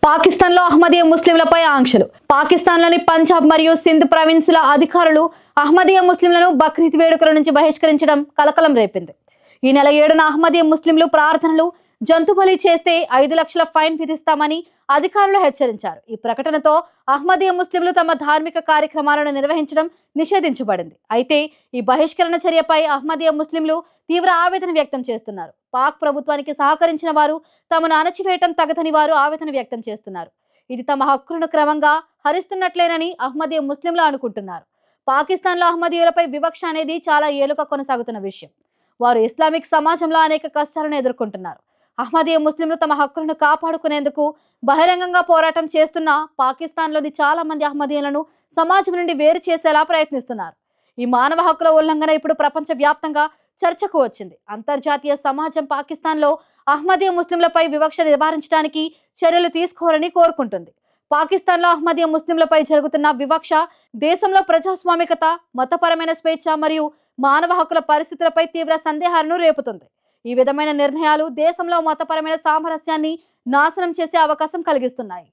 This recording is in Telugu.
పాకిస్తాన్లో అహ్మదీయ ముస్లింలపై ఆంక్షలు. పాకిస్తాన్లోని పంజాబ్ మరియు సింధ్ ప్రావిన్సుల అధికారులు అహ్మదీయ ముస్లింలను బక్రీద్ వేడుకల నుంచి బహిష్కరించడం కలకలం రేపింది. ఈ నెల 7న అహ్మదీయ ముస్లింలు ప్రార్థనలు, జంతు బలి చేస్తే 5 లక్షల ఫైన్ విధిస్తామని అధికారులు హెచ్చరించారు. ఈ ప్రకటనతో అహ్మదీయ ముస్లింలు తమ ధార్మిక కార్యక్రమాలను నిర్వహించడం నిషేధించబడింది. అయితే ఈ బహిష్కరణ చర్యపై అహ్మదీయ ముస్లింలు తీవ్ర ఆవేదన వ్యక్తం చేస్తున్నారు. పాక్ ప్రభుత్వానికి సహకరించిన వారు తమను అణచివేయటం తగదని వారు ఆవేదన వ్యక్తం చేస్తున్నారు. ఇది తమ హక్కులను క్రమంగా హరిస్తున్నట్లేనని అహ్మదీయ ముస్లింలు అనుకుంటున్నారు. పాకిస్తాన్లో అహ్మదీయులపై వివక్ష అనేది చాలా ఏళ్లుగా కొనసాగుతున్న విషయం. వారు ఇస్లామిక్ సమాజంలో అనేక కష్టాలను ఎదుర్కొంటున్నారు. అహ్మదీయ ముస్లింలు తమ హక్కులను కాపాడుకునేందుకు బహిరంగంగా పోరాటం చేస్తున్న పాకిస్తాన్లోని చాలా మంది అహ్మదీయులను సమాజం నుండి వేరు చేసేలా ప్రయత్నిస్తున్నారు. ఈ మానవ హక్కుల ఉల్లంఘన ఇప్పుడు ప్రపంచ వ్యాప్తంగా చర్చకు వచ్చింది. అంతర్జాతీయ సమాజం పాకిస్తాన్లో అహ్మదీయ ముస్లింలపై వివక్ష నివారించడానికి చర్యలు తీసుకోవాలని కోరుకుంటుంది. పాకిస్తాన్లో అహ్మదీయ ముస్లింలపై జరుగుతున్న వివక్ష దేశంలో ప్రజాస్వామికత, మతపరమైన స్వేచ్ఛ మరియు మానవ హక్కుల పరిస్థితులపై తీవ్ర సందేహాలను రేపుతుంది. ఈ విధమైన నిర్ణయాలు దేశంలో మతపరమైన సామరస్యాన్ని నాశనం చేసే అవకాశం కలిగిస్తున్నాయి.